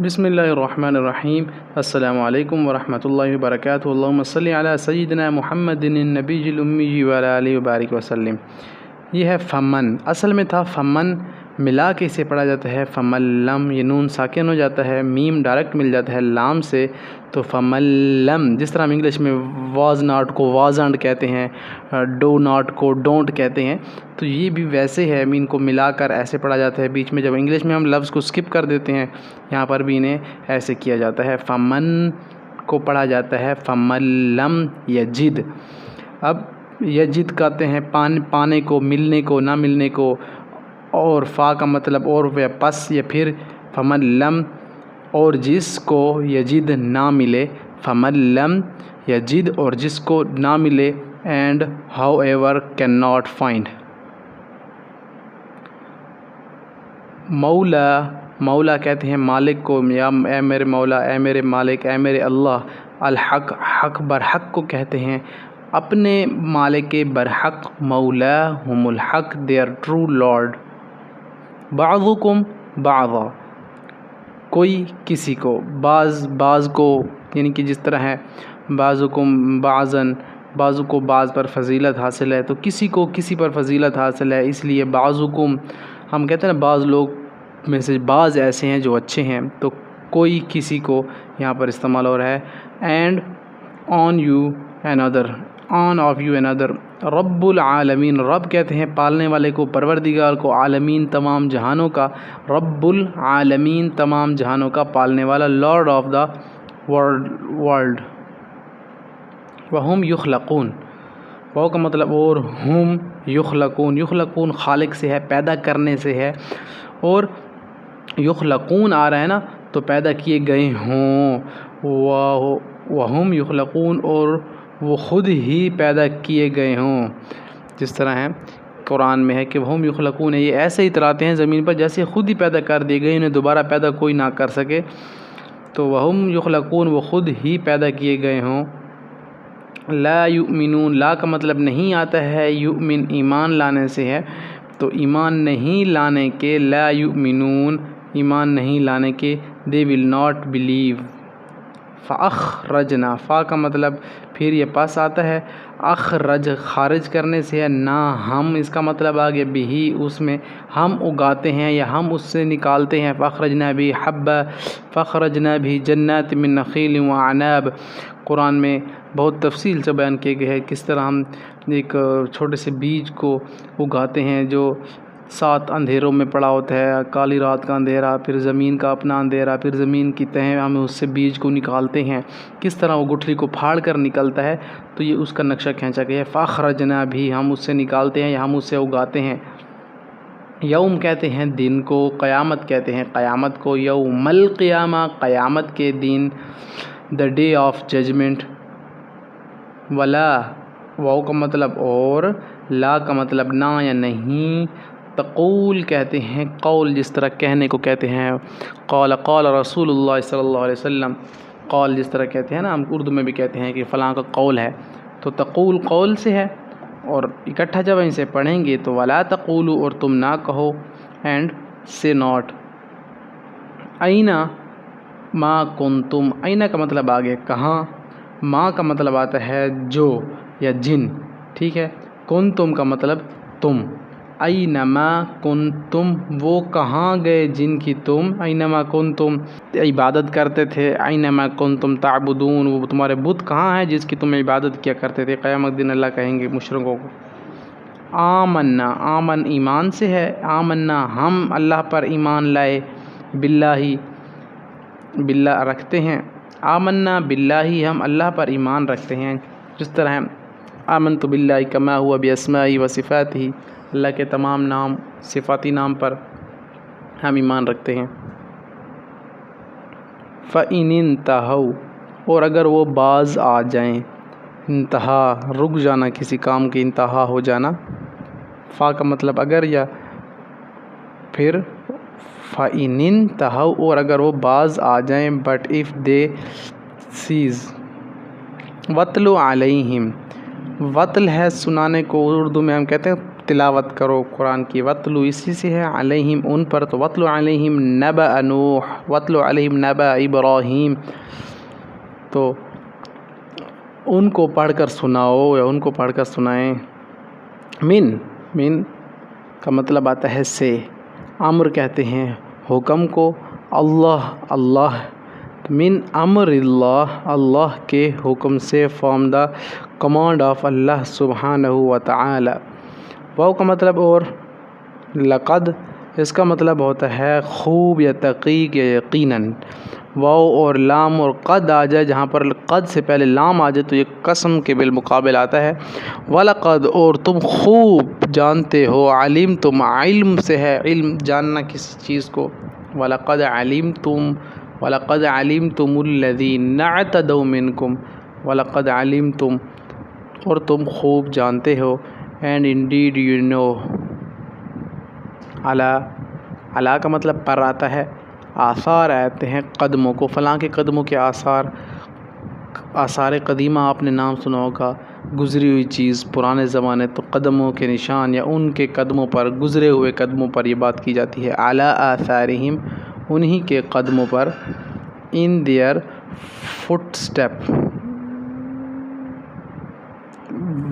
بسم اللہ الرحمن الرحیم۔ السلام علیکم ورحمۃ اللہ وبرکاتہ۔ اللہم صلی علی سیدنا محمد النبی الامی وعلی آلہ وبارک وسلم۔ یہ ہے فمن، اصل میں تھا فمن، ملا کے اسے پڑھا جاتا ہے فمن لم، یہ نون ساکن ہو جاتا ہے، میم ڈائریکٹ مل جاتا ہے لام سے، تو فمن لم، جس طرح ہم انگلش میں واز ناٹ کو وازنٹ کہتے ہیں، ڈو ناٹ کو ڈونٹ کہتے ہیں، تو یہ بھی ویسے ہے، ان کو ملا کر ایسے پڑھا جاتا ہے۔ بیچ میں جب انگلش میں ہم لفظ کو سکپ کر دیتے ہیں، یہاں پر بھی انہیں ایسے کیا جاتا ہے، فمن کو پڑھا جاتا ہے فمن لم یجد۔ اب یجد کہتے ہیں پانے کو، ملنے کو، نہ ملنے کو، اور فا کا مطلب اور یا پس یا پھر، فمن لم، اور جس کو یجد نہ ملے، فمن لم یجد، اور جس کو نہ ملے، and how ever can not find. مولا، مولا کہتے ہیں مالک کو، یا اے میرے مولا، اے میرے مالک، اے میرے اللہ۔ الحق، حق برحق کو کہتے ہیں، اپنے مالک برحق، مولاہم الحق، دیئر ٹرو لارڈ۔ بعضکم بعضا، کوئی کسی کو، بعض کو، یعنی کہ جس طرح ہے بعضکم بعضاً، بعض کو بعض پر فضیلت حاصل ہے، تو کسی کو کسی پر فضیلت حاصل ہے، اس لیے بعضکم، ہم کہتے ہیں نا بعض لوگ میں سے بعض ایسے ہیں جو اچھے ہیں، تو کوئی کسی کو یہاں پر استعمال ہو رہا ہے۔ And on you another، on of you another۔ رب العالمین، رب کہتے ہیں پالنے والے کو، پروردگار کو، عالمین تمام جہانوں کا، رب العالمین تمام جہانوں کا پالنے والا، لارڈ آف دا ورلڈ۔ وہم یخلقون، وہ کا مطلب اور، ہم یخلقون، یخلقون خالق سے ہے، پیدا کرنے سے ہے، اور یخلقون آ رہا ہے نا، تو پیدا کیے گئے ہوں، وہم یخلقون، اور وہ خود ہی پیدا کیے گئے ہوں، جس طرح ہے قرآن میں ہے کہ وہم یخلقون، یہ ایسے ہی اتراتے ہیں زمین پر جیسے خود ہی پیدا کر دیے گئے، انہیں دوبارہ پیدا کوئی نہ کر سکے، تو وہم یخلقون، وہ خود ہی پیدا کیے گئے ہوں۔ لا یؤمنون، لا کا مطلب نہیں آتا ہے، یؤمن ایمان لانے سے ہے، تو ایمان نہیں لانے کے، لا یؤمنون، ایمان نہیں لانے کے، they will not believe۔ فاخرجنا، فا کا مطلب پھر یہ پاس آتا ہے، اخرج خارج کرنے سے ہے، نہ ہم، اس کا مطلب آگے بھی، اس میں ہم اگاتے ہیں یا ہم اس سے نکالتے ہیں، فاخرجنا بھی حبا، فاخرجنا بھی جنات من نخیل وعناب۔ قرآن میں بہت تفصیل سے بیان کیے گئے ہے کس طرح ہم ایک چھوٹے سے بیج کو اگاتے ہیں جو 7 اندھیروں میں پڑا ہوتا ہے، کالی رات کا اندھیرا، پھر زمین کا اپنا اندھیرا، پھر زمین کی تہیں، ہم اس سے بیج کو نکالتے ہیں، کس طرح وہ گٹھلی کو پھاڑ کر نکلتا ہے، تو یہ اس کا نقشہ کھینچا گیا ہے۔ فاخرجنا بھی، ہم اس سے نکالتے ہیں یا ہم اس سے اگاتے ہیں۔ یوم کہتے ہیں دن کو، قیامت کہتے ہیں قیامت کو، یوم القیامہ، قیامت کے دن، دا ڈے آف ججمنٹ۔ ولا، واو کا مطلب اور، لا کا مطلب نہ یا نہیں۔ تقول کہتے ہیں قول، جس طرح کہنے کو کہتے ہیں، قال قال رسول اللہ صلی اللہ علیہ وسلم، قول جس طرح کہتے ہیں نا، ہم اردو میں بھی کہتے ہیں کہ فلاں کا قول ہے، تو تقول قول سے ہے، اور اکٹھا جب اسے پڑھیں گے تو ولا تقولوا، اور تم نہ کہو، اینڈ سے ناٹ۔ اینا ما کنتم، اینا کا مطلب آگے کہاں، ما کا مطلب آتا ہے جو یا جن، ٹھیک ہے، کنتم کا مطلب تم، اینما کنتم، وہ کہاں گئے جن کی تم، اینما کنتم عبادت کرتے تھے، اینما کنتم تعبدون، وہ تمہارے بت کہاں ہیں جس کی تم عبادت کیا کرتے تھے۔ قیامت دن اللہ کہیں گے مشرکوں کو۔ آمنا، آمن ایمان سے ہے، آمنا ہم اللہ پر ایمان لائے، باللہ، باللہ رکھتے ہیں، آمنا باللہ، ہم اللہ پر ایمان رکھتے ہیں، جس طرح آمنت باللہ کما ہوا باسماء و صفاتہ، اللہ کے تمام نام، صفاتی نام پر ہم ایمان رکھتے ہیں۔ فَإِنِ انتہوا، اور اگر وہ باز آ جائیں، انتہا رک جانا، کسی کام کی انتہا ہو جانا، فا کا مطلب اگر یا پھر، فَإِنِ انتہوا، اور اگر وہ باز آ جائیں، بٹ if they cease۔ وَاتْلُ عَلَيْهِمْ، وطل ہے سنانے کو، اردو میں ہم کہتے ہیں تلاوت کرو قرآن کی. وطلو اسی سے ہے علیہم ان پر، تو وطلو علیہم نبأ نوح، وطلو علیہم نبأ ابراہیم، تو ان کو پڑھ کر سناؤ یا ان کو پڑھ کر سنائیں. من کا مطلب آتا ہے سے، امر کہتے ہیں حکم کو، اللہ من امر اللہ، اللہ کے حکم سے، فرام دا کمانڈ آف اللہ سبحانہ و تعالی. واو کا مطلب اور لقد، اس کا مطلب ہوتا ہے خوب یا تحقیق یا یقیناً. واو اور لام اور قد آ جائے، جہاں پر قد سے پہلے لام آ جائے تو یہ قسم کے بالمقابل آتا ہے. وَلَقَدْ اور تم خوب جانتے ہو، علمتم علم سے ہے، علم جاننا کسی چیز کو. وَلَقَدْ عَلِمْتُمُ الَّذِينَ اعْتَدَوْا مِنْكُمْ، وَلَقَدْ عَلِمْتُم اور تم خوب جانتے ہو. اینڈ انڈیڈ یو نو، علا کا مطلب پر آتا ہے. آثار آتے ہیں قدموں کو، فلاں کے قدموں کے آثار قدیمہ آپ نے نام سنا ہوگا، گزری ہوئی چیز پرانے زمانے، تو قدموں کے نشان یا ان کے قدموں پر، گزرے ہوئے قدموں پر یہ بات کی جاتی ہے. علی آثارہم انہی کے قدموں پر، ان دیئر فٹ سٹیپ.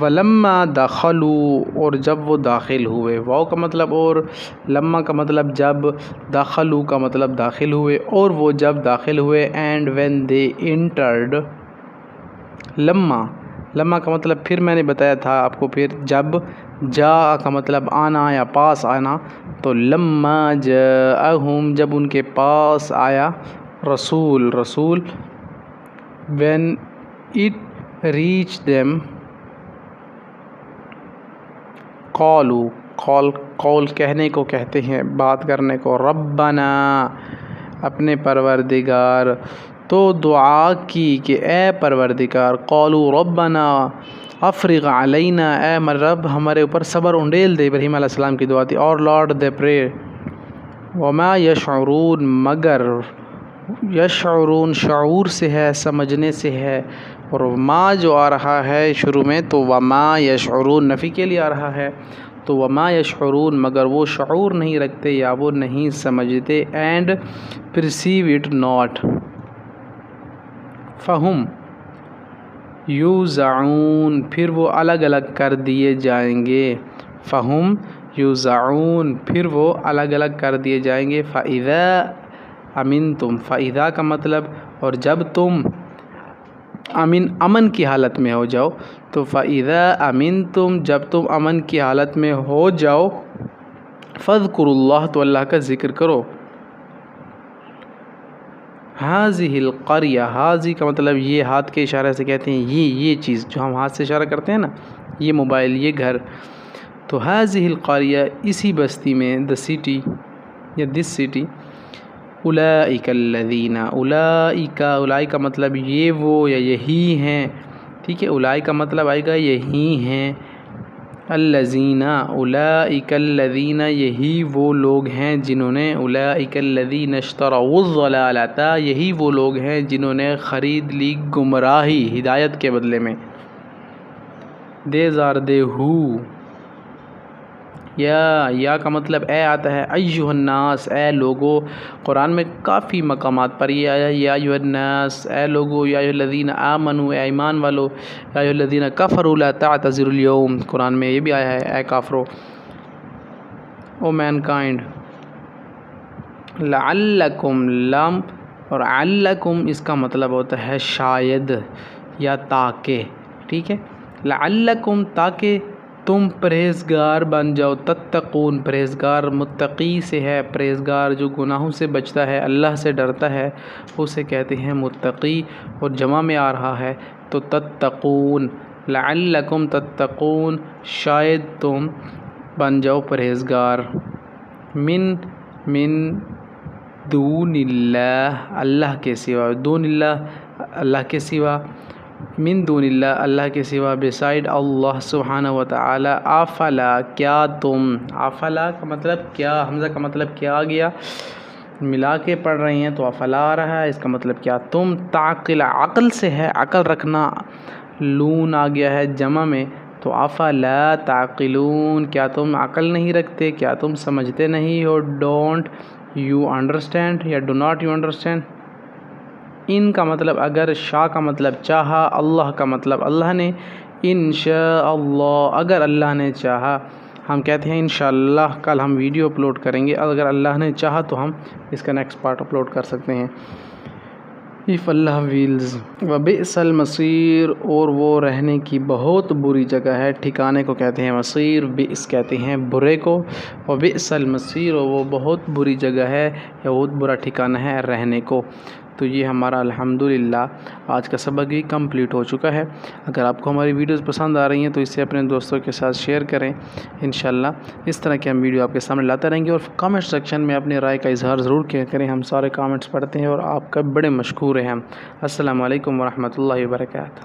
ولما دخلوا اور جب وہ داخل ہوئے. واو کا مطلب اور، لما کا مطلب جب، دخلوا کا مطلب داخل ہوئے، اور وہ جب داخل ہوئے. اینڈ وین دے انٹرڈ، لما کا مطلب پھر میں نے بتایا تھا آپ کو، پھر جب، جا کا مطلب آنا یا پاس آنا، تو لما جاءہم جب ان کے پاس آیا رسول، when it reached them، قول کہنے کو کہتے ہیں، بات کرنے کو. ربنا اپنے پروردگار، تو دعا کی کہ اے پروردگار. قالوا ربنا افرغ علینا، اے رب ہمارے اوپر صبر انڈیل دے، ابراہیم علیہ السلام کی دعا تھی. اور لارڈ دے پرے. وما یشعرون مگر، یشعرون شعور سے ہے، سمجھنے سے ہے، اور ما جو آ رہا ہے شروع میں تو وما یشعرون نفی کے لیے آ رہا ہے، تو وما یشعرون مگر وہ شعور نہیں رکھتے یا وہ نہیں سمجھتے. And perceive it not. فہم یوزعون پھر وہ الگ الگ کر دیے جائیں گے. فہم یوزعون پھر وہ الگ الگ کر دیے جائیں گے. فَإِذَا أَمِنْتُمْ، فَإِذَا کا مطلب اور جب تم امن کی حالت میں ہو جاؤ، تو فَإِذَا أَمِنْتُمْ جب تم امن کی حالت میں ہو جاؤ، فَاذْكُرُوا اللَّهَ تو اللہ کا ذکر کرو. هَذِهِ الْقَرْيَةُ، ہاذی کا مطلب یہ، ہاتھ کے اشارے سے کہتے ہیں یہ چیز جو ہم ہاتھ سے اشارہ کرتے ہیں نا، یہ موبائل، یہ گھر. تو هَذِهِ الْقَرْيَةُ اسی بستی میں، the city یا this city. اولئک الذین، اولئک کا مطلب یہ وہ یا یہی ہیں، ٹھیک ہے. اولئک کا مطلب آئے گا یہی ہیں. الذین، اولئک الذین یہی وہ لوگ ہیں جنہوں نے، اولئک الذین اشتروا الضلالۃ یہی وہ لوگ ہیں جنہوں نے خرید لی گمراہی ہدایت کے بدلے میں. دیز آر دے ہو، یا کا مطلب اے آتا ہے. ایھا الناس اے لوگو، قرآن میں کافی مقامات پر یہ آیا یا ایھا الناس اے لوگو، یا ایھا الذین آمنوا اے ایمان والو، یا ایھا الذین کفروا لا تعتذروا اليوم قرآن میں یہ بھی آیا ہے اے کافرو. او مین کائنڈ. لعلکم، لام اور علکم اس کا مطلب ہوتا ہے شاید یا تاکہ، ٹھیک ہے. لعلکم تاکہ تم پرہیزگار بن جاؤ. تتقون پرہیزگار متقی سے ہے، پرہیزگار جو گناہوں سے بچتا ہے، اللہ سے ڈرتا ہے، اسے کہتے ہیں متقی. اور جمع میں آ رہا ہے تو تتقون. لعلکم تتقون شاید تم بن جاؤ پرہیزگار. من دون اللہ اللہ کے سوا، دون اللہ اللہ کے سوا، من دون اللہ اللہ کے سوا، beside اللہ سبحانہ و تعالی. افلا کیا تم، افلا کا مطلب کیا، حمزہ کا مطلب کیا آ گیا، ملا کے پڑھ رہی ہیں تو افلا آ رہا ہے، اس کا مطلب کیا تم تعقل، عقل سے ہے عقل رکھنا. لون آ گیا ہے جمع میں تو افلا تعقلون، کیا تم عقل نہیں رکھتے، کیا تم سمجھتے نہیں ہو؟ ڈونٹ یو انڈرسٹینڈ یا ڈو ناٹ یو انڈرسٹینڈ۔ ان کا مطلب اگر، شاء کا مطلب چاہا، اللہ کا مطلب اللہ نے، انشاء اللہ اگر اللہ نے چاہا۔ ہم کہتے ہیں انشاءاللہ کل ہم ویڈیو اپلوڈ کریں گے، اگر اللہ نے چاہا تو ہم اس کا نیکسٹ پارٹ اپلوڈ کر سکتے ہیں۔ if اللہ ویلز، وبئس المصیر، اور وہ رہنے کی بہت بری جگہ ہے، ٹھکانے کو کہتے ہیں مصیر، بئس کہتے ہیں برے کو، وبئس المصیر، اور وہ بہت بری جگہ ہے یا بہت برا ٹھکانہ ہے رہنے کو۔ تو یہ ہمارا الحمدللہ آج کا سبق بھی کمپلیٹ ہو چکا ہے۔ اگر آپ کو ہماری ویڈیوز پسند آ رہی ہیں تو اسے اپنے دوستوں کے ساتھ شیئر کریں۔ انشاءاللہ اس طرح کے ہم ویڈیو آپ کے سامنے لاتے رہیں گے، اور کامنٹ سیکشن میں اپنی رائے کا اظہار ضرور کیا کریں، ہم سارے کامنٹس پڑھتے ہیں اور آپ کا بڑے مشکور ہیں ہم۔ السلام علیکم ورحمۃ اللہ وبرکاتہ۔